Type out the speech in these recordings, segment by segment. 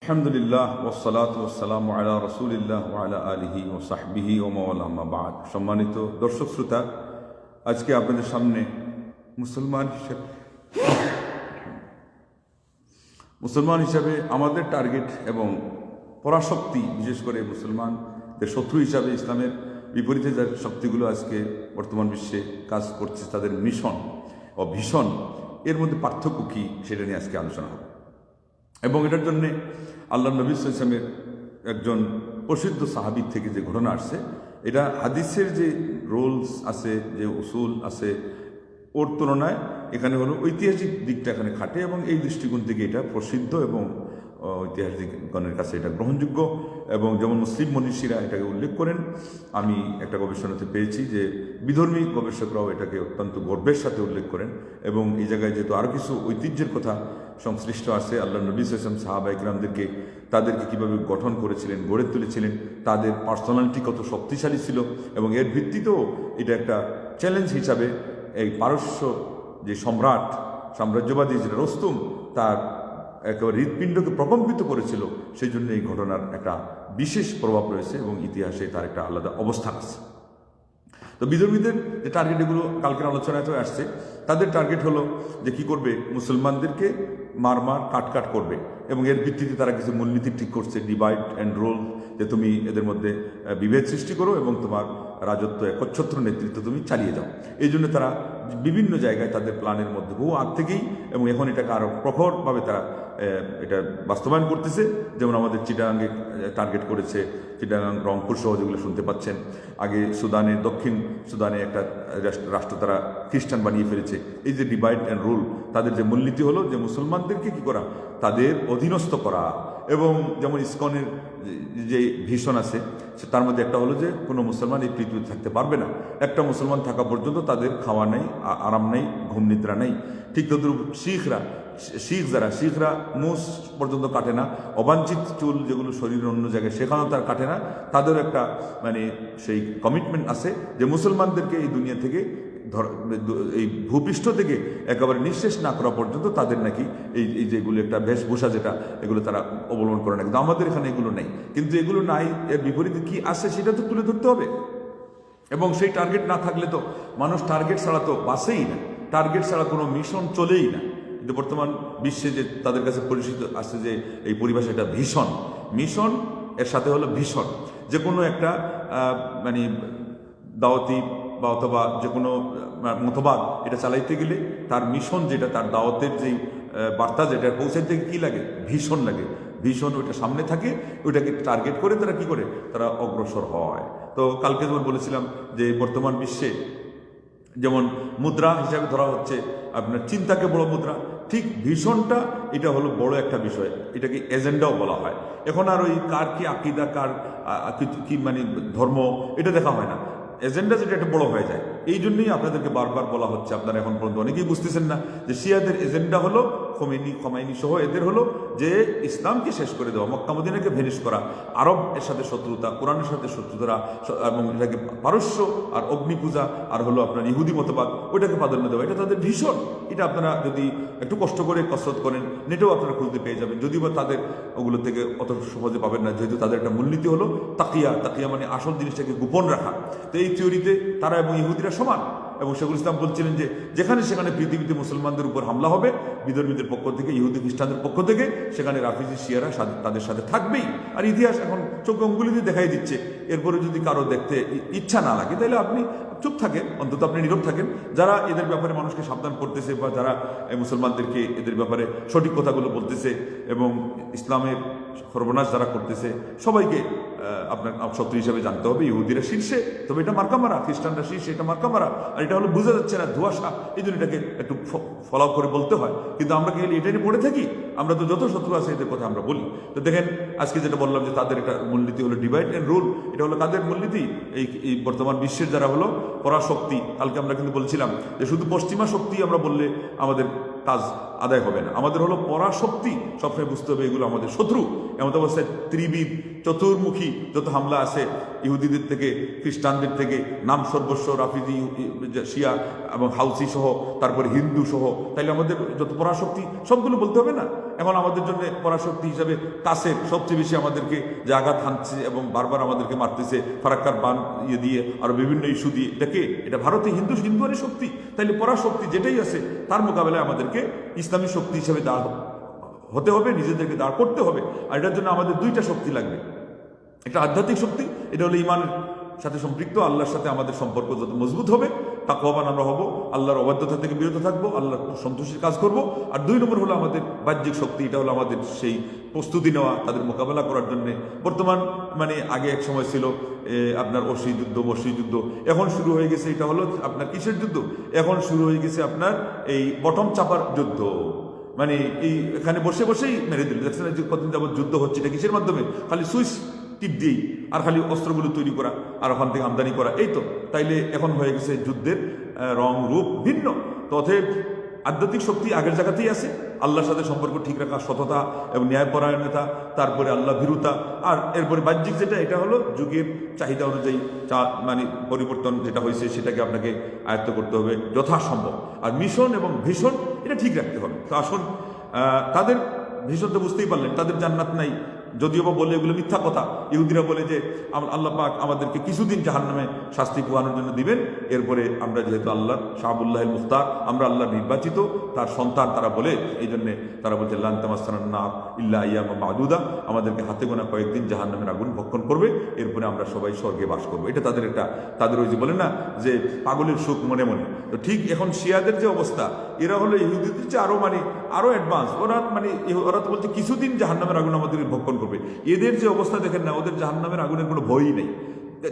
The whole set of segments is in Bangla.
আলহামদুলিল্লাহ ওয়াসসালাতু ওয়াসসালামু আলা রাসূলিল্লাহ ওয়া আলা আলিহি ওয়া সাহবিহি ওয়া মাওয়ালা আম্মা বা'দ। সম্মানিত দর্শক শ্রোতা, আজকে আপনাদের সামনে মুসলমান হিসাবে আমাদের টার্গেট এবং পরাশক্তি, বিশেষ করে মুসলমানদের শত্রু হিসাবে ইসলামের বিপরীতে যে শক্তিগুলো আজকে বর্তমান বিশ্বে কাজ করছে, তাদের মিশন ও ভীষণ, এর মধ্যে পার্থক্য কী সেটা নিয়ে আজকে আলোচনা হবে। এবং এটার জন্যে আল্লাহ নবী সাল্লাল্লাহু আলাইহি ওয়াসাল্লামের একজন প্রসিদ্ধ সাহাবীর থেকে যে ঘটনা আসছে, এটা হাদিসের যে রুলস আছে, যে উসুল আছে, ওর তুলনায় এখানে হলো ঐতিহাসিক দিকটা এখানে খাটে, এবং এই দৃষ্টিকোণ থেকে এটা প্রসিদ্ধ এবং ঐতিহাসিকগণের কাছে এটা গ্রহণযোগ্য। এবং যেমন মুসলিম মনীষীরা এটাকে উল্লেখ করেন, আমি একটা গবেষণাতে পেয়েছি যে বিধর্মী গবেষকরাও এটাকে অত্যন্ত গর্বের সাথে উল্লেখ করেন। এবং এই জায়গায় যেহেতু আরও কিছু ঐতিহ্যের কথা সংশ্লিষ্ট আছে, আল্লাহ নবী সাল্লাল্লাহু আলাইহি ওয়াসাল্লাম সাহাবা ইকরামদেরকে তাদেরকে কীভাবে গঠন করেছিলেন, গড়ে তুলেছিলেন, তাদের পার্সোনালিটি কত শক্তিশালী ছিল, এবং এর ভিত্তিতেও এটা একটা চ্যালেঞ্জ হিসাবে এই পারস্য যে সাম্রাজ্যবাদী যেটা রুস্তম, তার একেবারে হৃৎপিণ্ডকে প্রকম্পিত করেছিল, সেই জন্য এই ঘটনার একটা বিশেষ প্রভাব রয়েছে এবং ইতিহাসে তার একটা আলাদা অবস্থান আছে। তো বিধর্মীদের যে টার্গেট, এগুলো কালকের আলোচনায় তো আসছে, তাদের টার্গেট হলো যে কী করবে, মুসলমানদেরকে মার কাট করবে, এবং এর ভিত্তিতে তারা কিছু মূলনীতি ঠিক করছে, ডিভাইড অ্যান্ড রুল, যে তুমি এদের মধ্যে বিভেদ সৃষ্টি করো এবং তোমার রাজত্ব একচ্ছত্র নেতৃত্ব তুমি চালিয়ে যাও। এই জন্য তারা বিভিন্ন জায়গায় তাদের প্ল্যানের মধ্যে বহু আগ থেকেই, এবং এখন এটাকে আরও প্রখরভাবে তারা এটা বাস্তবায়ন করতেছে। যেমন আমাদের চিটাগাঙ্গে টার্গেট করেছে, চিটাগাং, রংপুর সহ যেগুলো শুনতে পাচ্ছেন। আগে দক্ষিণ সুদানে একটা রাষ্ট্র তারা খ্রিস্টান বানিয়ে ফেলেছে। এই যে ডিভাইড অ্যান্ড রুল, তাদের যে মূলনীতি হলো যে মুসলমানদেরকে কী করা, তাদের অধীনস্থ করা। এবং যেমন ইসকনের যে ভীষণ আছে, তার মধ্যে একটা হলো যে কোনো মুসলমান এই পৃথিবীতে থাকতে পারবে না, একটা মুসলমান থাকা পর্যন্ত তাদের খাওয়া নেই, আরাম নেই, ঘুম নিদ্রা নেই। ঠিক তদ্রূপ শিখরা মুস পর্যন্ত কাটে না, অবাঞ্ছিত চুল যেগুলো শরীরের অন্য জায়গায় সেখানেও তার কাটে না। তাদেরও একটা সেই কমিটমেন্ট আছে যে মুসলমানদেরকে এই দুনিয়া থেকে এই ভূপৃষ্ঠ থেকে একেবারে নিঃশেষ না করা পর্যন্ত তাদের নাকি এই যেগুলো একটা বেশভূষা যেটা, এগুলো তারা অবলম্বন করে না। কিন্তু আমাদের এখানে এগুলো নেই। কিন্তু এগুলো নাই, এর বিপরীতে কি আসে সেটা তো তুলে ধরতে হবে। এবং সেই টার্গেট না থাকলে তো মানুষ টার্গেট ছাড়া তো বাঁচেই না, টার্গেট ছাড়া কোনো মিশন চলেই না। কিন্তু বর্তমান বিশ্বে যে তাদের কাছে পরিচিত আছে যে এই পরিভাষা, এটা ভীষণ মিশন, এর সাথে হলো ভীষণ। যে কোনো একটা দাওয়াতি বা অথবা যে কোনো মতবাদ এটা চালাইতে গেলে তার মিশন যেটা, তার দাওয়াতের যেই বার্তা যেটা পৌঁছাইতে কী লাগে, ভীষণ লাগে। ভীষণ ওইটা সামনে থাকে, ওইটাকে টার্গেট করে তারা কি করে, তারা অগ্রসর হয়। তো কালকে যেমন বলেছিলাম যে বর্তমান বিশ্বে যেমন মুদ্রা হিসাবে ধরা হচ্ছে আপনার চিন্তাকে বড় মুদ্রা, ঠিক ভীষণটা এটা হলো বড় একটা বিষয়, এটাকে এজেন্ডাও বলা হয়। এখন আর ওই কার কি আকিদা, কার কি ধর্ম, এটা দেখা হয় না, এজেন্ডা যেটা একটা বড় হয়ে যায়। এই জন্যই আপনাদেরকে বারবার বলা হচ্ছে, আপনারা এখন পর্যন্ত অনেকেই বুঝতেছেন না যে শিয়াদের এজেন্ডা হলো খোমেনি সহ এদের হলো যে ইসলামকে শেষ করে দেওয়া, মক্কা মদিনাকে ভেনিশ করা, আরব এর সাথে শত্রুতা, কোরআনের সাথে শত্রুতা, এবং এটাকে পারস্য আর অগ্নি পূজা আর হলো আপনার ইহুদি মতবাদ, ওইটাকে প্রাধান্য দেওয়া, এটা তাদের ভীষণ। এটা আপনারা যদি একটু কষ্ট করে কসরত করেন, নেটেও আপনারা খুঁজতে পেয়ে যাবেন। যদিও বা তাদের ওগুলো থেকে অত সহজে পাবেন না, যেহেতু তাদের একটা মূলনীতি হলো তাকিয়া মানে আসল জিনিসটাকে গোপন রাখা। তো এই থিওরিতে তারা এবং ইহুদিরা সমান। এবং শেখুল ইসলাম বলছিলেন যে যেখানে সেখানে পৃথিবীতে মুসলমানদের উপর হামলা হবে, বিধর্মীদের পক্ষ থেকে, ইহুদি খ্রিস্টানদের পক্ষ থেকে, সেখানে রাফিজি শিয়ারা তাদের সাথে থাকবেই। আর ইতিহাস এখন চোখ অঙ্গুলি দিয়ে দেখাই দিচ্ছে। এরপরে যদি কারো দেখতে ইচ্ছা না লাগে, তাহলে আপনি চুপ থাকেন, অন্তত আপনি নীরব থাকেন। যারা এদের ব্যাপারে মানুষকে সাবধান করতেছে, বা যারা মুসলমানদেরকে এদের ব্যাপারে সঠিক কথাগুলো বলতেছে এবং ইসলামের সর্বনাশ যারা করতেছে, সবাইকে আপনার শত্রু হিসাবে জানতে হবে। ইহুদিরা শীর্ষে, তবে এটা মার্কা মারা, খ্রিস্টানরা শীর্ষে, এটা মার্কা মারা। আর এটা হলো বোঝা যাচ্ছে না, ধোঁয়াশা, এই জন্য এটাকে একটু ফলো করে বলতে হয়। কিন্তু আমরা কি এটা নিয়ে পড়ে থাকি? আমরা তো যত শত্রু আছে এদের কথা আমরা বলি। তো দেখেন আজকে যেটা বললাম যে তাদের একটা মূলনীতি হলো ডিভাইড অ্যান্ড রুল, এটা হলো তাদের মূলনীতি। এই বর্তমান বিশ্বের যারা হলো পরাশক্তি, কালকে আমরা কিন্তু বলছিলাম যে শুধু পশ্চিমা শক্তি আমরা বললে আমাদের কাজ আদায় হবে না। আমাদের হলো পরাশক্তি, সবসময় বুঝতে হবে এগুলো আমাদের শত্রু। এমন অবস্থায় ত্রিবিদ, চতুর্মুখী যত হামলা আছে ইহুদিদের থেকে, খ্রিস্টানদের থেকে, নাম সর্বস্ব রাফিজি, শিয়া এবং হাউসি সহ, তারপরে হিন্দু সহ, তাইলে আমাদের যত পরাশক্তি সবগুলো বলতে হবে না। এখন আমাদের জন্য পরাশক্তি হিসাবে কাসের সবচেয়ে বেশি আমাদেরকে যে আঘাত হানছে এবং বারবার আমাদেরকে মারতেছে, ফারাক্কার বান দিয়ে আরো বিভিন্ন ইস্যু দিয়ে, এটা ভারতে হিন্দুয়ানি শক্তি। তাইলে পরাশক্তি যেটাই আছে তার মোকাবেলায় আমাদেরকে ইসলামী শক্তি হিসেবে দাঁড় হতে হবে, নিজেদেরকে দাঁড় করতে হবে। আর এটার জন্য আমাদের দুইটা শক্তি লাগবে, একটা আধ্যাত্মিক শক্তি, এটা হলো ইমানের সাথে সম্পৃক্ত, আল্লাহর সাথে আমাদের সম্পর্ক যত মজবুত হবে তাকওয়াবান আমরা হব, আল্লাহর অবাধ্যতা থেকে বিরত থাকবো, আল্লাহর সন্তুষ্টির কাজ করব। আর 2 নম্বর হলো আমাদের বাহ্যিক শক্তি, এটা হলো আমাদের সেই প্রস্তুতি নেওয়া তাদের মোকাবেলা করার জন্য। বর্তমান আগে এক সময় ছিল আপনার অসি যুদ্ধ, এখন শুরু হয়ে গেছে এটা হলো আপনার কিসের যুদ্ধ, এখন শুরু হয়ে গেছে আপনার এই বটম চাপার যুদ্ধ। এই এখানে বসে বসেই মেরে দিল। দেখছেন যে কতদিন যাবত যুদ্ধ হচ্ছে, এটা কিসের মাধ্যমে? খালি সুইচ টিপ দিয়েই, আর খালি অস্ত্রগুলো তৈরি করা আর ওখান থেকে আমদানি করা, এই তো। তাইলে এখন হয়ে গেছে যুদ্ধের রং রূপ ভিন্ন। তথে আধ্যাত্মিক শক্তি আগের জায়গাতেই আছে, আল্লাহর সাথে সম্পর্ক ঠিক রাখা, সততা এবং ন্যায়পরায়ণতা, তারপরে আল্লাহ ভীরুতা। আর এরপরে বাহ্যিক যেটা, এটা হলো যুগের চাহিদা অনুযায়ী পরিবর্তন যেটা হয়েছে সেটাকে আপনাকে আয়ত্ত করতে হবে যথাসম্ভব। আর মিশন এবং ভীষণ এটা ঠিক রাখতে হবে। তো আসুন, তাদের ভীষণ তো বুঝতেই পারলেন, তাদের জান্নাত নাই, যদিও বা বলে এগুলো মিথ্যা কথা। ইহুদিরা বলে যে আল্লাহ পাক আমাদেরকে কিছুদিন জাহান্নামে শাস্তি পোহানোর জন্য দিবেন, এরপরে আমরা যেহেতু আল্লাহর শাহাবুল্লাহিল মুখতার, আমরা আল্লাহর নির্বাচিত তার সন্তান, তারা বলে এই জন্যে তারা বলছে লান তামাসসানান নার ইল্লা আইয়ামা মাদুদা, আমাদেরকে হাতে গোনা কয়েকদিন জাহান্নামের আগুন ভক্ষণ করবে, এরপরে আমরা সবাই স্বর্গে বাস করবো। এটা তাদের ওই যে বলে না যে পাগলের সুখ মনে মনে। তো ঠিক এখন শিয়াদের যে অবস্থা, এরা হলো ইহুদিদের চেয়ে আরো অ্যাডভান্স। ওরা তো বলছে কিছুদিন জাহান্নামের আগুন আমাদের ভক্ষণ করবে। এদের যে অবস্থা দেখেন না, ওদের জাহান্নামের আগুনের কোনো ভয়ই নেই।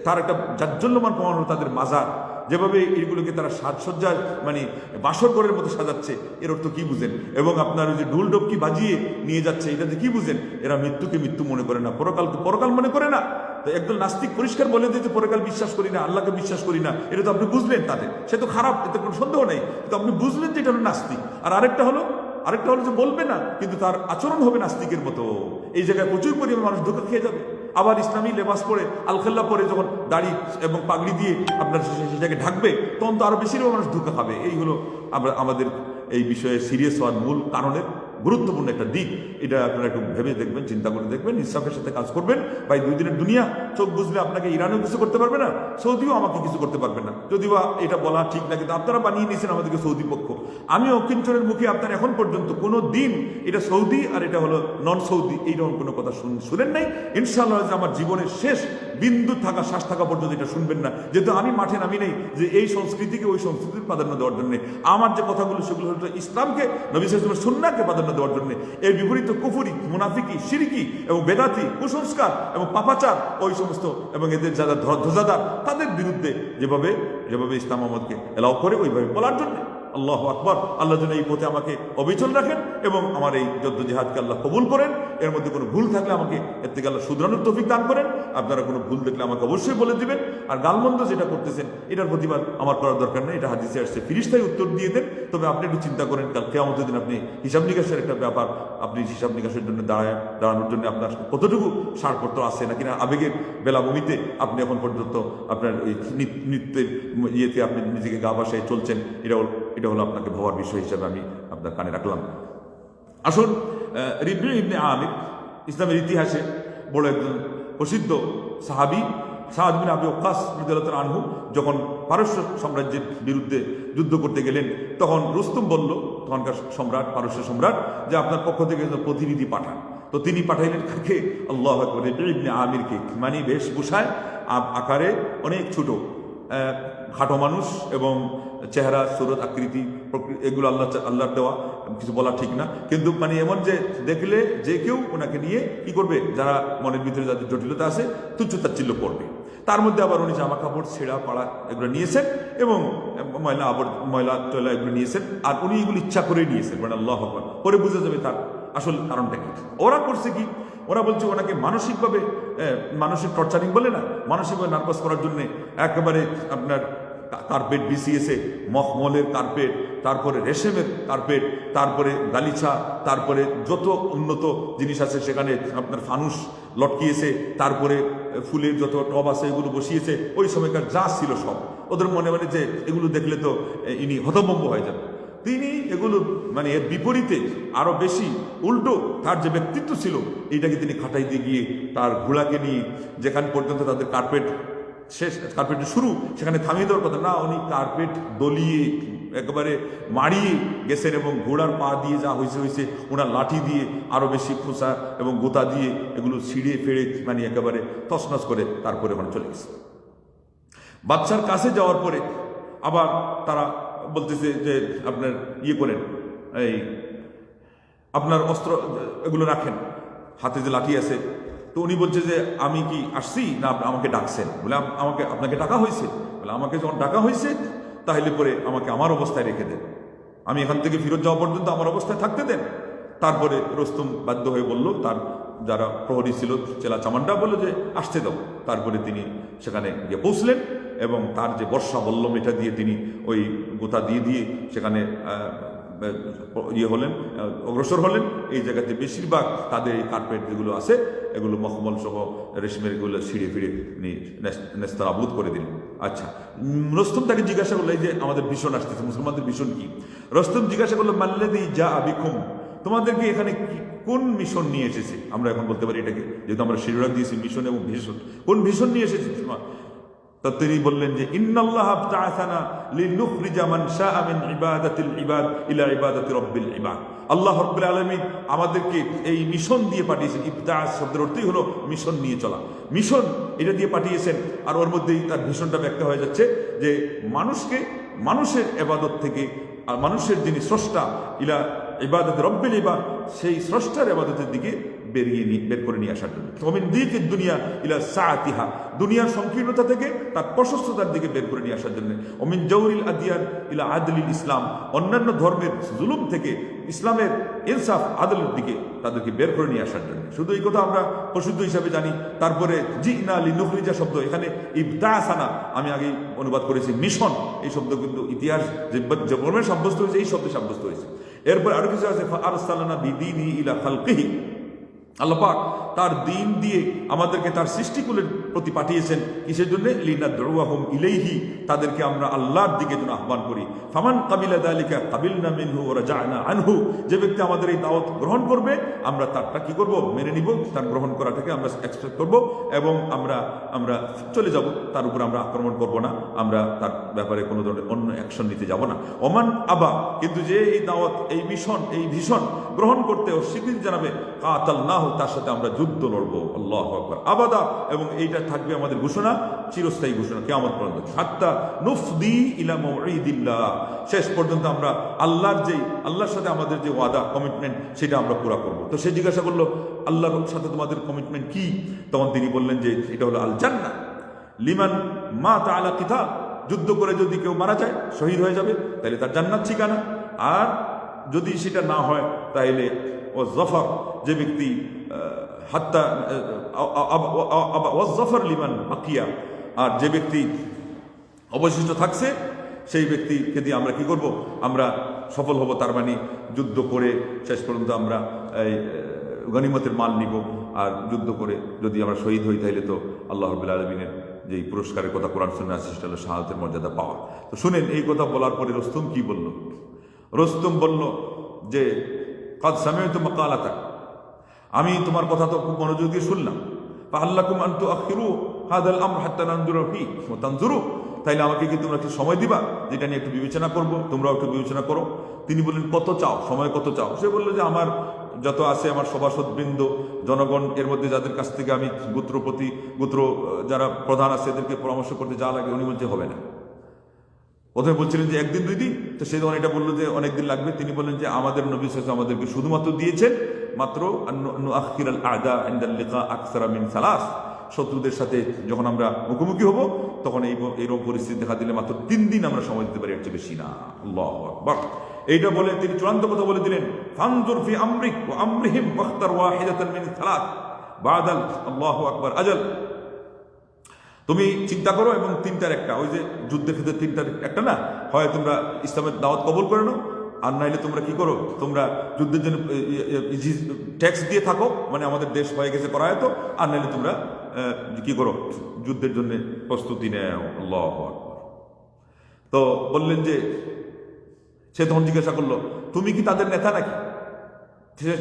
তার একটা জাজ্জল্যমান প্রমাণ হলো তাদের মাজার, যেভাবে এইগুলোকে তারা সাজসজ্জায় বাসর ঘরের মতো সাজাচ্ছে, এর অর্থ কি বুঝেন? এবং আপনার ওই যে ঢুল ডবকি বাজিয়ে নিয়ে যাচ্ছে, এটাতে কি বুঝেন? এরা মৃত্যুকে মৃত্যু মনে করে না, পরকালকে পরকাল মনে করে না। তো একদম নাস্তিক পরিষ্কার বলে দিয়েছে পরকাল বিশ্বাস করি না, আল্লাহকে বিশ্বাস করি না, এটা তো আপনি বুঝলেন তাদের, সে তো খারাপ, এতে কোনো সন্দেহ নেই, কিন্তু আপনি বুঝলেন যে এটা হলো নাস্তিক। আর আরেকটা হলো যে বলবে না, কিন্তু তার আচরণ হবে নাস্তিকের মতো। এই জায়গায় প্রচুর পরিমাণে মানুষ ধোঁকা খেয়ে যাবে। আবার ইসলামী লেবাস পরে, আলখাল্লা পরে যখন দাড়ি এবং পাগড়ি দিয়ে আপনার সেটাকে ঢাকবে, তখন তো আরো বেশিরভাগ মানুষ ধোঁকা খাবে। এই হলো আমাদের এই বিষয়ে সিরিয়াস হওয়ার মূল কারণের গুরুত্বপূর্ণ একটা দিক। এটা আপনারা একটু ভেবে দেখবেন, চিন্তা করে দেখবেন, ইনসাফের সাথে কাজ করবেন। ভাই 2 দিনের দুনিয়া, চোখ বুঝলে আপনাকে ইরানও কিছু করতে পারবে না, সৌদিও আমাকে কিছু করতে পারবে না। যদিও এটা বলা ঠিক না, কিন্তু আপনারা বানিয়ে নিয়েছেন আমাদেরকে সৌদি পক্ষ। আমি অকিঞ্চনের মুখে আপনার এখন পর্যন্ত কোনো দিন এটা সৌদি আর এটা হলো নন সৌদি এইরকম কোনো কথা শুনেন নাই। ইনশাআল্লাহ আমার জীবনের শেষ বিন্দু থাকা, শ্বাস থাকা পর্যন্ত এটা শুনবেন না, যেহেতু আমি মাঠে নামি নেই যে এই সংস্কৃতিকে ওই সংস্কৃতির প্রাধান্য দেওয়ার জন্য। আমার যে কথাগুলো সেগুলো হলো ইসলামকে, নবী সাল্লাল্লাহু আলাইহি ওয়াসাল্লামের সুন্নাহকে প্রাধান্য দেওয়ার জন্য। এর বিপরীত কুফরি, মুনাফিকি, শিরকি এবং বেদাতি, কুসংস্কার এবং পাপাচার, ওই সমস্ত এবং এদের যারা ধ্বজাদার, তাদের বিরুদ্ধে যেভাবে ইসলাম আমাদেরকে এলাও করে ওইভাবে বলার জন্য। আল্লাহু আকবার। আল্লাহ যেন এই পথে আমাকে অবিচল রাখেন এবং আমার এই যুদ্ধ জিহাদকে আল্লাহ কবুল করেন। এর মধ্যে কোনো ভুল থাকলে আমাকে এর থেকে আল্লাহ শুধরানোর তৌফিক দান করেন। আপনারা কোনো ভুল দেখলে আমাকে অবশ্যই বলে দিবেন। আর গালমন্দ যেটা করতেছেন, এটার প্রতিবাদ আমার করার দরকার নেই, এটা হাদিসে আসছে, ফিরিস্তাই উত্তর দিয়ে দেন। তবে আপনি একটু চিন্তা করেন, কাল কিয়ামতের দিন আপনি হিসাব নিকাশের একটা ব্যাপার, আপনি হিসাব নিকাশের জন্য দাঁড়ানোর জন্য আপনার কতটুকু সারপত্র আছে, নাকি না আবেগের বেলাভূমিতে আপনি এখন পর্যন্ত আপনার ওই নৃত্যের ইয়েতে আপনি নিজেকে গা ভাসায় চলছেন। এটা হলো আপনাকে ভাবার বিষয় হিসেবে আমি আপনার কানে রাখলাম। আসুন, রিবঈ ইবনে আমির ইসলামের ইতিহাসে বড় একজন প্রসিদ্ধ সাহাবী, সাদ বিন আবি ওয়াক্কাস রাদিয়াল্লাহু তাআলা আনহু যখন পারস্য সাম্রাজ্যের বিরুদ্ধে যুদ্ধ করতে গেলেন, তখন রুস্তম বলল, তখনকার সম্রাট, পারস্য সম্রাট, যে আপনার পক্ষ থেকে প্রতিনিধি পাঠান। তো তিনি পাঠাইলেন কাকে? আল্লাহু আকবার, রিবঈ ইবনে আমিরকে। বেশভূষায় আকারে অনেক ছোট, খাটো মানুষ এবং চেহারা, সুরত, আকৃতি, এগুলো আল্লাহর দেওয়া, কিছু বলা ঠিক না, কিন্তু এমন যে দেখলে যে কেউ ওনাকে নিয়ে কি করবে, যারা মনের ভিতরে যাদের জটিলতা আছে তুচ্ছ তাচ্ছিল্য করবে। তার মধ্যে আবার উনি জামা কাপড় ছেঁড়া পাড়া এগুলো নিয়েছেন এবং ময়লা টয়লা এগুলো নিয়েছেন। আর উনি এগুলো ইচ্ছা করেই নিয়েছেন, আল্লাহু আকবার। পরে বুঝে যাবে তার আসল কারণটা কি। ওরা করছে কি, ওরা বলছে ওনাকে মানসিকভাবে, মানসিক টর্চারিং বলে না, মানসিকভাবে নার্ভাস করার জন্য একেবারে আপনার কার্পেট বিছিয়েছে, মখমলের কার্পেট, তারপরে রেশমের কার্পেট, তারপরে গালিচা, তারপরে যত উন্নত জিনিস আছে সেখানে আপনার ফানুস লটকিয়েছে, তারপরে ফুলের যত টব আছে এগুলো বসিয়েছে। ওই সময়কার যা ছিল সব ওদের মনে যে এগুলো দেখলে তো ইনি হতভম্ব হয়ে যাবে। তিনি এগুলো মানে এর বিপরীতে আরো বেশি উল্টো তার যে ব্যক্তিত্ব ছিল এইটাকে তিনি খাটাইতে গিয়ে তার ঘোড়াকে নিয়ে যেখান পর্যন্ত তাদের কার্পেট শেষ, কার্পেটের শুরু, সেখানে থামিয়ে দেওয়ার কথা না, উনি কার্পেট দলিয়ে একেবারে মারিয়ে গেছেন এবং ঘোড়ার পা দিয়ে যা হয়েছে ওনার লাঠি দিয়ে আরো বেশি খোঁচা এবং গোতা দিয়ে এগুলো ছিঁড়ে ফেড়ে মানে একেবারে তছনছ করে তারপরে ওখানে চলে গেছে। বাচ্চার কাছে যাওয়ার পরে আবার তারা বলতেছে যে আপনার করেন, এই আপনার অস্ত্র এগুলো রাখেন, হাতে যে লাঠি আছে। তো উনি বলছে যে আমি কি আসছি না আমাকে ডাকছেন? বলে আপনাকে ডাকা হয়েছে। বলে আমাকে যখন ডাকা হয়েছে তাহলে পরে আমাকে আমার অবস্থায় রেখে দেন, আমি এখান থেকে ফিরত যাওয়া পর্যন্ত আমার অবস্থায় থাকতে দেন। তারপরে রুস্তম বাধ্য হয়ে বলল, তার যারা প্রহরী ছিল চেলা চামানটা বললো যে আসতে দাও। তারপরে তিনি সেখানে গিয়ে পৌঁছলেন এবং তার যে বর্ষা বল্লম এটা দিয়ে তিনি ওই গোতা দিয়ে সেখানে হলেন, অগ্রসর হলেন। এই জায়গাতে বেশিরভাগ তাদের এই কার্পেট যেগুলো আছে এগুলো মখমল সহ রেশমের এগুলো ছিঁড়ে ফিরে নেস্তানাবুদ করে দিলেন। আচ্ছা, রুস্তম তাকে জিজ্ঞাসা করলো, এই যে আমাদের ভীষণ আসতেছে, মুসলমানদের ভীষণ কি? রুস্তম জিজ্ঞাসা করলো, মাল্লাযী জাআ বিকুম, তোমাদেরকে এখানে কোন মিশন নিয়ে এসেছে? আমরা এখন বলতে পারি এটাকে, যেহেতু আমরা শিরোনাম দিয়েছি মিশন এবং ভীষণ, কোন ভীষণ নিয়ে এসেছে? তা তিনি বললেন যে ইন্নাল্লাহ বা'আসানা লিনুখরিজা মান শাআ মিন ইবাদাতিল ইবাদ ইলা ইবাদাতি রাব্বিল ইবাদ। আল্লাহ রাব্বুল আলামিন আমাদেরকে এই মিশন দিয়ে পাঠিয়েছেন। ইবদাস শব্দের অর্থই হলো মিশন নিয়ে চলা, মিশন এটা দিয়ে পাঠিয়েছেন। আর ওর মধ্যেই তার ভীষণটা ব্যক্ত হয়ে যাচ্ছে যে মানুষকে মানুষের ইবাদত থেকে, আর মানুষের যিনি স্রষ্টা ইলা ইবাদাতি রাব্বিল ইবাদ, সেই স্রষ্টার ইবাদতের দিকে বের করে নিয়ে আসার জন্য। ওমিন দিকিদ দুনিয়া ইলা সাআতিহা, দুনিয়ার সংকীর্ণতা থেকে তার প্রশস্ততার দিকে বের করে নিয়ে আসার জন্য। ওমিন জাওরিল আদিয়ান ইলা আদলিল ইসলাম, অন্যান্য ধর্মের জুলুম থেকে ইসলামের ইনসাফ আদলের দিকে তাদেরকে বের করে নিয়ে আসার জন্য। শুধু এই কথা আমরা প্রসিদ্ধ হিসাবে জানি। তারপরে জিনা লিনুখরিজা শব্দ, এখানে ইবদাসানা আমি আগেই অনুবাদ করেছি মিশন, এই শব্দ কিন্তু ইতিহাস যে বর্ণে সাব্যস্ত হয়েছে এই শব্দে সাব্যস্ত হয়েছে। এরপর আরো কিছু আছে, ফাআরসালনা বিদীনি ইলা খালকিহি, আল্লাহ পাক তার দিন দিয়ে আমাদেরকে তার সৃষ্টিকুলের প্রতি পাঠিয়েছেন। কিসের জন্য? লিনাদউহুম ইলাইহি, তাদেরকে আমরা আল্লাহর দিকে যেন আহ্বান করি। ফামান কাবিলা যালিকা কাবিলনা মিনহু ওয়া রাজা'না আনহু, যে ব্যক্তি আমাদের এই দাওয়াত গ্রহণ করবে আমরা তারটা কি করব? মেনে নিব, তার গ্রহণ করাটাকে আমরা এক্সপেক্ট করব এবং আমরা চলে যাব, তার উপর আমরা আক্রমণ করব না, আমরা তার ব্যাপারে কোনো ধরনের অন্য অ্যাকশন নিতে যাব না। ওমান আবা, কিন্তু যে এই দাওয়াত, এই মিশন, এই ভীষণ গ্রহণ করতে অস্বীকৃতি জানাবে, কাতালনাহু, তার সাথে আমরা যুদ্ধ লড়বো। আল্লাহু আকবার। আবাদা, এবং এইটা থাকবে আমাদের ঘোষণা, চিরস্থায়ী ঘোষণা কিয়ামত পর্যন্ত। হাত্তা নুফদি ইলা মাউঈদিল্লাহ, শেষ পর্যন্ত আমরা আল্লাহর সাথে আমাদের যে ওয়াদা, কমিটমেন্ট, সেটা আমরা পুরা করব। তো সে জিজ্ঞাসা করলো, আল্লাহর সাথে তোমাদের কমিটমেন্ট কি? তখন তিনি বললেন যে এটা হলো আল জান্নাহ লিমান মাতা আলা কিতাল, যুদ্ধ করে যদি কেউ মারা যায়, শহীদ হয়ে যাবে, তাহলে তার জান্নাত ঠিকানা। আর যদি সেটা না হয় তাহলে ও জফর, যে ব্যক্তি হাত্তা ওয়াজ্জাফর লিমান বাকিয়া, আর যে ব্যক্তি অবশিষ্ট থাকছে সেই ব্যক্তিকে দিয়ে আমরা কি করব? আমরা সফল হব। তার মানে যুদ্ধ করে শেষ পর্যন্ত আমরা এই গনিমতের মাল নিব। আর যুদ্ধ করে যদি আমরা শহীদ হই তাহলে তো আল্লাহ রাব্বুল আলামিনের যেই পুরস্কারের কথা কোরআন সুন্নাহ আছে সেটা হলো শাহাদাতের মর্যাদা পাওয়া। তো শুনেন, এই কথা বলার পরে রুস্তম কি বলল? রুস্তম বলল যে কাদ সামি'তু মাকালাতাক, আমি তোমার কথা তো খুব মনোযোগ দিয়ে শুনলাম। ফাহাল্লাকুম আন তুআখিরু হাদাল আমর হাত্তা নানজুরু ফি ওয়া তানজুরু, তাইলে আমাকে কি তোমরা একটু সময় দিবা, যেটা নিয়ে একটু বিবেচনা করব, তোমরাও একটু বিবেচনা করো। তিনি বললেন, কত চাও, সময় কত চাও? সে বলল যে আমার যত আছে, আমার সভাসদবৃন্দ, জনগণ, এর মধ্যে যাদের কাছ থেকে আমি গোত্র যারা প্রধান আছে এদেরকে পরামর্শ করতে যা লাগে, উনি বলছে হবে না। প্রথমে বলছিলেন যে একদিন 2 দিন, তো সে যখন এটা বললো যে অনেকদিন লাগবে, তিনি বললেন যে আমাদের নবী সাল্লাল্লাহু আলাইহি ওয়াসাল্লাম আমাদেরকে শুধুমাত্র দিয়েছেন মাত্র নুআখিরাল আ'দা ইনদাল লিকা আকসারা মিন 3, শত্রুদের সাথে যখন আমরা মুখোমুখি হব তখন এইরকম পরিস্থিতি দেখা দিলে মাত্র 3 দিন আমরা সময় দিতে পারি, এর চেয়ে বেশি না। আল্লাহু আকবার। এইটা বলে তিনি চূড়ান্ত কথা বলে দিলেন, ফানজুর ফি আমরিক ওয়া আমরিহিম ওয়াখতার ওয়াহিদাতান মিন 3 বাদাল আল্লাহু আকবার আজাল। তুমি চিন্তা করো এবং 3টার একটা, ওই যে যুদ্ধের ক্ষেত্রে 3টার একটা না, হয় তোমরা ইসলামের দাওয়াত কবুল করে নাও, আর নাইলে তোমরা কি করো, তোমরা যুদ্ধের জন্য ট্যাক্স দিয়ে থাকো, মানে আমাদের দেশ হয়ে গেছে করায়তো, আর নাইলে তোমরা কি করো, যুদ্ধের জন্য প্রস্তুতি নেও। আল্লাহু আকবার। তো বললেন যে সে তখন জিজ্ঞাসা করলো, তুমি কি তাদের নেতা নাকি?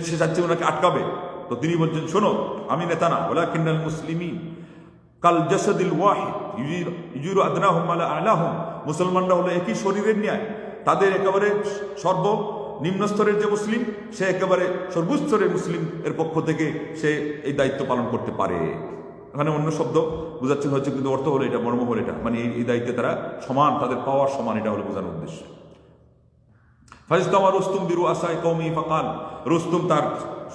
সে চাচ্ছে ওনাকে আটকাবে। তো তিনি বলছেন, শোনো, আমি নেতা না, ওয়ালাকিন্নাল মুসলিমিন কাল জাসাদিল ওয়াহিদ ইউজিরু আদনাহুম আলা আলাহুম। মুসলমানরা হলো একই শরীরের ন্যায়। তাদের একেবারে নিম্ন স্তরের যে মুসলিম, সে একেবারে সর্বোচ্চ স্তরের মুসলিম এর পক্ষ থেকে সে এই দায়িত্ব পালন করতে পারে। এখানে অন্য শব্দ বোঝাচ্ছেন হচ্ছে, কিন্তু অর্থ হলো এটা, মর্ম হলো এটা, মানে এই দায়িত্বে তারা সমান, তাদের পাওয়ার সমান, এটা হলো বোঝানোর উদ্দেশ্য। ফাইজতামা রুস্তুম বিরু আসায় কওমি ফাকাল। রুস্তুম তার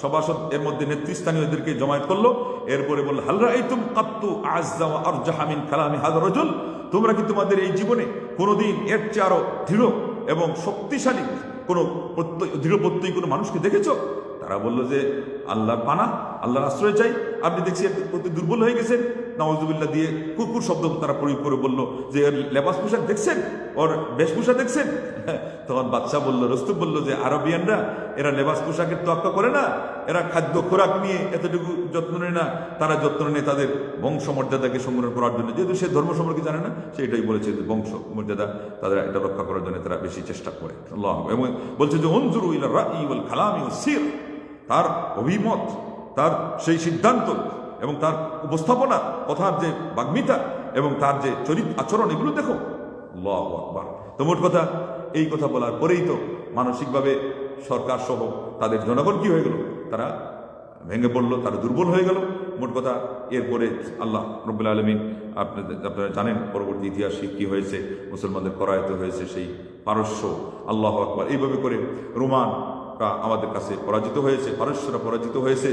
সভাসদ এর মধ্যে নেতৃস্থানীয়দেরকে জমায়েত করলো। এরপরে বলল, হাল রাআইতুম কাত্তু আযযা ওয়া আরজাহা মিন কালামি হাযা রাজুল। তোমরা কি তোমাদের এই জীবনে কোনোদিন এর চেয়ে আরো দৃঢ় এবং শক্তিশালী কোনো দৃঢ় প্রত্যয়ী কোনো মানুষকে দেখেছো? তারা বলল যে আল্লাহর পানা, আল্লাহর আশ্রয় চাই। আপনি দেখছি প্রতি দুর্বল হয়ে গেছেন। নাউজুবিল্লাহ দিয়ে কুকুর শব্দ তারা প্রয়োগ করে বলল যে এর লেবাস পোশাক দেখছেন, ওর বেশভূষা দেখছেন? তখন বাদশাহ বলল, রস্তুম বলল যে আরবিয়ানরা এরা লেবাস পোশাকের তোয়াক্কা করে না, এরা খাদ্য খোরাক নিয়ে এতটুকু যত্ন নেয় না। তারা যত্ন নেয় তাদের বংশ মর্যাদাকে সংগ্রহ করার জন্য। যেহেতু সে ধর্ম সম্পর্কে জানে না, সে এটাই বলেছে যে বংশ মর্যাদা তাদের এটা রক্ষা করার জন্য তারা বেশি চেষ্টা করে। আল্লাহ, এবং বলছে যে উনজুরু ইলা রাই ওয়াল কালামি ওয়াস সির। তার অভিমত, তার সেই সিদ্ধান্ত এবং তার উপস্থাপনা, কথার যে বাগ্মিতা এবং তার যে চরিত্র আচরণ, এগুলো দেখো। আল্লাহু আকবার। তো মোট কথা, এই কথা বলার পরেই তো মানসিকভাবে সরকার সহ তাদের জনগণ কি হয়ে গেল? তারা ভেঙে পড়লো, তারা দুর্বল হয়ে গেল। মোট কথা, এরপরে আল্লাহ রব্বুল আলামিন, আপনারা জানেন পরবর্তী ইতিহাসে কি হয়েছে, মুসলমানদের করায়ত হয়েছে সেই পারস্য। আল্লাহু আকবার। এইভাবে করে রোমান আমাদের কাছে পরাজিত হয়েছে, পারস্যরা পরাজিত হয়েছে,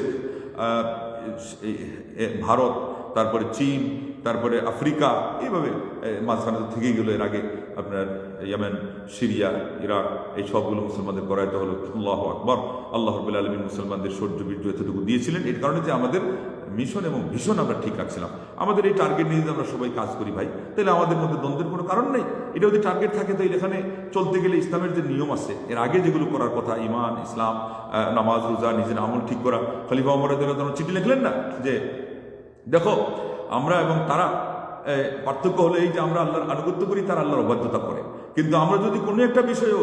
ভারত, তারপরে চীন, তারপরে আফ্রিকা, এইভাবে মাঝখানে থেকেই গেল। এর আগে আপনার ইয়েমেন, সিরিয়া, ইরাক, এই সবগুলো মুসলমানদের করায়ত হলো। আল্লাহু আকবার। আল্লাহ রাব্বুল আলামিন মুসলমানদের শৌর্য বীর্য এতটুকু দিয়েছিলেন এর কারণে যে আমাদের মিশন এবং ভীষণ আমরা ঠিক রাখছিলাম। আমাদের এই টার্গেট নিয়ে যদি আমরা সবাই কাজ করি ভাই, তাহলে আমাদের মধ্যে দ্বন্দ্বের কোনো কারণ নেই। এটা যদি টার্গেট থাকে, তাহলে এখানে চলতে গেলে ইসলামের যে নিয়ম আছে, এর আগে যেগুলো করার কথা, ইমান, ইসলাম, নামাজ, রোজা, নিজের আমল ঠিক করা। খলিফা ওমর রাদিয়াল্লাহু আনহু চিঠি লিখলেন না যে দেখো, আমরা এবং তারা পার্থক্য হলো এই যে আমরা আল্লাহর আনুগত্য করি, তারা আল্লাহর অবাধ্যতা করে। কিন্তু আমরা যদি কোনো একটা বিষয়েও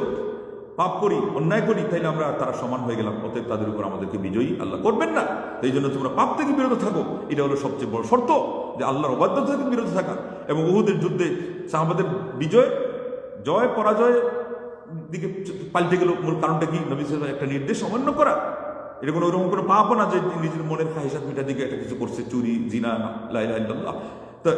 পাপ করি, অন্যায় করি, তাহলে আমরা তারা সমান হয়ে গেলাম। অতএব তাদের উপর আমাদেরকে বিজয়ী আল্লাহ করবেন না। এই জন্য তোমরা পাপ থেকে বিরত থাকো। এটা হলো সবচেয়ে বড় শর্ত, যে আল্লাহর অবাধ্যতা থেকে বিরত থাকা। এবং উহুদের যুদ্ধে সাহাবাদের জয় পরাজয় দিকে পাল্টে গেল। মূল কারণটা কি? নবী সাল্লাল্লাহু আলাইহি ওয়াসাল্লাম একটা নির্দেশ অমান্য করা। এটা কোনো ওরকম কোনো পাপও না যে নিজের মনের খাহিসাত মিটার দিকে একটা কিছু করছে, চুরি, জিনা, লা ইলাহা ইল্লাল্লাহ।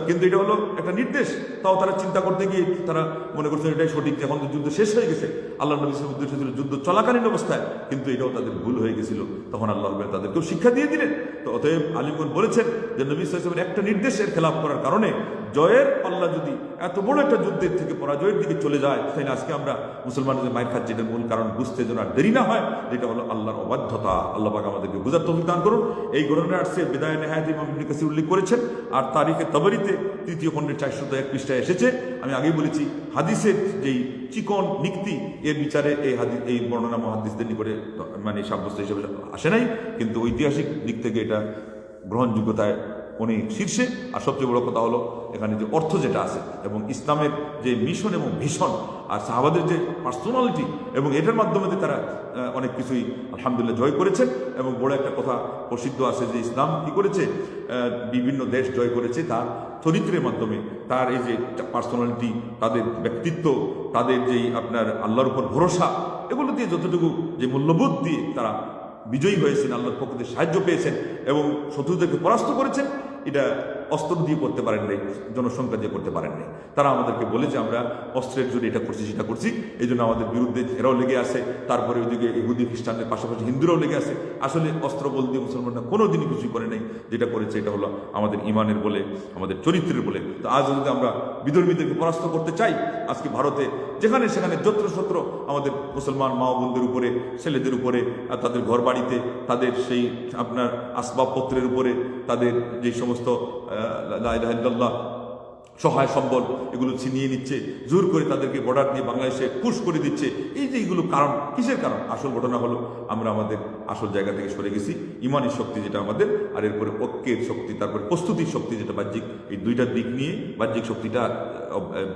কিন্তু এটা হলো একটা নির্দেশ। তাও তারা চিন্তা করতে গিয়ে তারা মনে করছে এটাই সঠিক। এখন তো যুদ্ধ শেষ হয়ে গেছে, আল্লাহ নবী সাল্লাল্লাহু আলাইহি ওয়াসাল্লাম ছিল যুদ্ধ চলাকালীন অবস্থায়, কিন্তু এটাও তাদের ভুল হয়ে গেছিল। তখন আল্লাহ রাব্বুল আলামিন তাদেরকেও শিক্ষা দিয়ে দিলেন। তো অতএব আলিমগণ বলেছেন যে নবী সাল্লাল্লাহু আলাইহি ওয়াসাল্লামের একটা নির্দেশের খেলাপ করার কারণে জয়ের পাল্লা যদি এত বড় একটা যুদ্ধের থেকে পরাজয়ের দিকে চলে যায়, তাহলে আজকে আমরা মুসলমানদের মায়ের খাচ্ছি। এটার মূল কারণ বুঝতে যেন আর দেরি না হয়, যেটা হলো আল্লাহর অবাধ্যতা। আল্লাহ পাক আমাদেরকে বুঝার তৌফিক দান করুন। এই ঘটনা আসছে বিদায় নেহায়াত ইমাম ইবনে কাসির উল্লেখ করেছেন, আর তারিখে তবরিতে 3য় খণ্ডের 401 পৃষ্ঠায় এসেছে। আমি আগেই বলেছি, হাদিসের যেই চিকন নিক্তি, এর বিচারে এই বর্ণনা মুহাদ্দিসদের নিকটে মানে সাব্যস্ত হিসেবে আসে নাই, কিন্তু ঐতিহাসিক দিক থেকে এটা গ্রহণযোগ্যতায় অনেক শীর্ষে। আর সবচেয়ে বড় কথা হলো এখানে যে অর্থ যেটা আছে, এবং ইসলামের যে মিশন এবং ভীষণ, আর সাহাবাদের যে পার্সোনালিটি, এবং এটার মাধ্যমে তারা অনেক কিছুই আলহামদুলিল্লাহ জয় করেছেন। এবং বড় একটা কথা প্রসিদ্ধ আছে যে ইসলাম কি করেছে, বিভিন্ন দেশ জয় করেছে তার চরিত্রের মাধ্যমে, তার এই যে পার্সোনালিটি, তাদের ব্যক্তিত্ব, তাদের যেই আপনার আল্লাহর উপর ভরসা, এগুলো দিয়ে যতটুকু যে মূল্যবোধ দিয়ে তারা বিজয়ী হয়েছেন, আল্লাহর পক্ষ থেকে সাহায্য পেয়েছেন এবং শত্রুদেরকে পরাস্ত করেছেন। এটা অস্ত্র দিয়ে করতে পারেন নাই, জনসংখ্যা দিয়ে করতে পারেন নাই। তারা আমাদেরকে বলে যে আমরা অস্ত্রের জন্য এটা করছি, সেটা করছি, এই জন্য আমাদের বিরুদ্ধে এরাও লেগে আসে। তারপরে ওইদিকে ইহুদি খ্রিস্টানদের পাশাপাশি হিন্দুরাও লেগে আসে। আসলে অস্ত্র বল দিয়ে মুসলমানরা কোনো দিনই কিছুই করে নাই। যেটা করেছে এটা হলো আমাদের ইমানের বলে, আমাদের চরিত্রের বলে। তো আজ যদি আমরা বিধর্মীদেরকে পরাস্ত করতে চাই, আজকে ভারতে যেখানে সেখানে যত্রশত্র আমাদের মুসলমান মা বোনদের উপরে, ছেলেদের উপরে, তাদের ঘর বাড়িতে, তাদের সেই আপনার আসবাবপত্রের উপরে, তাদের যে সমস্ত লা ইলাহা ইল্লাল্লাহ সহায় সম্বল এগুলো ছিনিয়ে নিচ্ছে, জোর করে তাদেরকে বর্ডার দিয়ে বাংলাদেশে পুশ করে দিচ্ছে। এই যে এইগুলো কারণ, কিসের কারণ? আসল ঘটনা হলো আমরা আমাদের আসল জায়গা থেকে সরে গেছি। ইমানের শক্তি যেটা আমাদের, আর এরপরে ঐক্যের শক্তি, তারপরে প্রস্তুতির শক্তি যেটা বাহ্যিক, এই দুইটা দিক নিয়ে বাহ্যিক শক্তিটা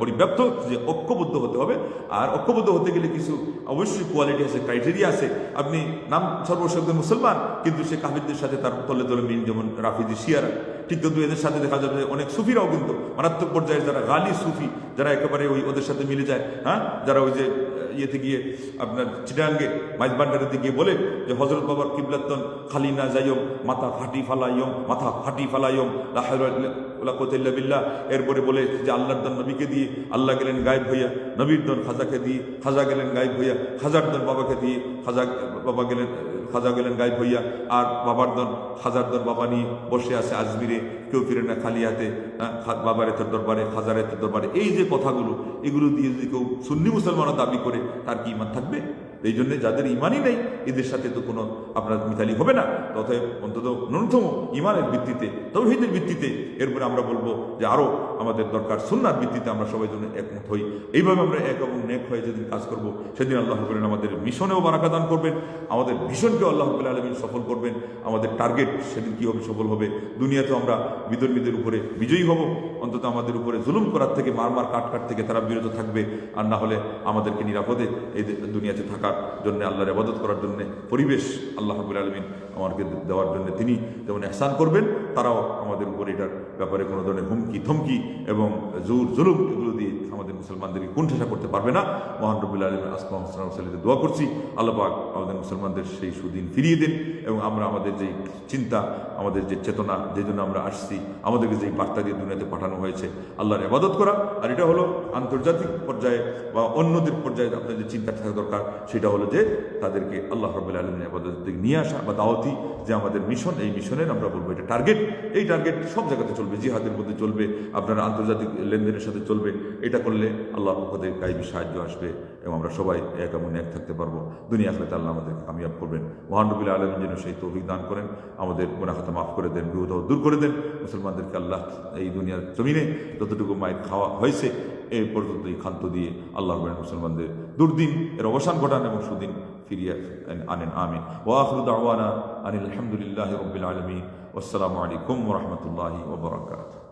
পরিব্যাপ্ত, যে ঐক্যবদ্ধ হতে হবে। আর ঐক্যবদ্ধ হতে গেলে কিছু অবশ্যই কোয়ালিটি আছে, ক্রাইটেরিয়া আছে। আপনি নাম সর্বশক্ত মুসলমান, কিন্তু সে কাফিরদের সাথে তার তলে তলে মিল, যেমন রাফিজি শিয়ারা। ঠিক কিন্তু এদের সাথে দেখা যাবে অনেক সুফিরাও কিন্তু মারাত্মক পর্যায়ে, যারা গালি সুফি, যারা একেবারে ওদের সাথে মিলে যায়, হ্যাঁ, যারা ওই যে ইয়েতে গিয়ে আপনার চিটাঙ্গে মাইজবান্ডারেতে গিয়ে বলে যে হজরত বাবার কিবলাতন খালি না যাইম, মাথা ফাটি ফালাইম বিল্লাহ। এরপরে বলে যে আল্লাহর দন নবীকে দিয়ে আল্লাহ গেলেন গায়েব হইয়া, নবীর দন খাজাকে দিয়ে খাজা গেলেন গায়েব হইয়া, খাজার দন বাবাকে দিয়ে খাজা গেলেন গায়েব হইয়া, আর বাবার দন খাজার দন বাবা নিয়ে বসে আছে আজমিরে, কেউ ফিরে না খালি হাতে, বাবার এতের দরবারে, খাজার এতের দরবারে। এই যে কথাগুলো, এগুলো দিয়ে যদি কেউ সুন্নি মুসলমানও দাবি করে, তার কি ইমান থাকবে? এই জন্যে যাদের ইমানই নেই, এদের সাথে তো কোনো আপনার মিতালি হবে না। তথায় অন্তত ন্যূনতম ইমানের ভিত্তিতে, তাওহীদের ভিত্তিতে, এরপরে আমরা বলবো যে আরও আমাদের দরকার সুন্নার ভিত্তিতে আমরা সবাই জন্য একমত হই। এইভাবে আমরা এক এবং নেক হয়ে যেদিন কাজ করব, সেদিন আল্লাহ রাব্বুল আমাদের মিশনেও বারাকা দান করবেন, আমাদের মিশনকেও আল্লাহ রাব্বুল আলামিন সফল করবেন। আমাদের টার্গেট সেদিন কী হবে? সফল হবে। দুনিয়াতেও আমরা বিধর্মীদের উপরে বিজয়ী হব, অন্তত আমাদের উপরে জুলুম করার থেকে, মারমার কাট থেকে তারা বিরত থাকবে। আর না হলে আমাদেরকে নিরাপদে এই দুনিয়াতে থাকার জন্য, আল্লাহর ইবাদত করার জন্য পরিবেশ আল্লাহ রাব্বুল আলামিন আমাদেরকে দেওয়ার জন্য তিনি যেমন ইহসান করবেন, তারাও আমাদের উপরে এটার ব্যাপারে কোনো ধরনের হুমকি ধমকি এবং জোর জুলুম এগুলো দিয়ে আমাদের মুসলমানদেরকে কুণ্ঠাসা করতে পারবে না। মহান রব্বুল আলামিন আসমা সাল্লাল্লাহু দোয়া করছি, আল্লাহ পাক আমাদের মুসলমানদের সেই সুদিন ফিরিয়ে দিন, এবং আমরা আমাদের যে চিন্তা, আমাদের যে চেতনা, যে জন্য আমরা আসছি, আমাদেরকে যে বার্তা দিয়ে দুনিয়াতে পাঠানো হয়েছে আল্লাহর ইবাদত করা, আর এটা হলো আন্তর্জাতিক পর্যায়ে বা অন্যদের পর্যায়ে আপনার যে চিন্তা থাকা দরকার, সেটা হলো যে তাদেরকে আল্লাহ রাব্বুল আলামিনের ইবাদত থেকে নিয়ে আসা, বা দাওয়াতি যে আমাদের মিশন, এই মিশনের আমরা বলবো এটা টার্গেট। এই টার্গেট সব জায়গাতে চলবে, জিহাদের মধ্যে চলবে, আপনার আন্তর্জাতিক লেনদেনের সাথে চলবে। এটা করলে আল্লাহর পক্ষ থেকে গায়বী সাহায্য আসবে, এবং আমরা সবাই এক এবং এক থাকতে পারবো। দুনিয়া আখিরাতে আল্লাহ আমাদেরকে কামিয়াব করবেন। মহান রব্বুল আলামিন যেন সেই তৌফিক দান করেন, আমাদের গুনাহ খাতা মাফ করে দেন, বিপদ দূর করে দেন। মুসলমানদেরকে আল্লাহ এই দুনিয়ার জমিনে যতটুকু মায়ের খাওয়া হয়েছে এই পর্যন্ত এই খান্ত দিয়ে আল্লাহ মুসলমানদের দুর্দিন এর অবসান ঘটান এবং সুদিন ফিরিয়ে আনেন। আমিন। ওয়া আখিরু দাওয়ানা আনিল হামদুলিল্লাহি রাব্বিল আলামিন। ওয়াসসালামু আলাইকুম ওয়া রাহমাতুল্লাহি ওয়া বারাকাতুহু।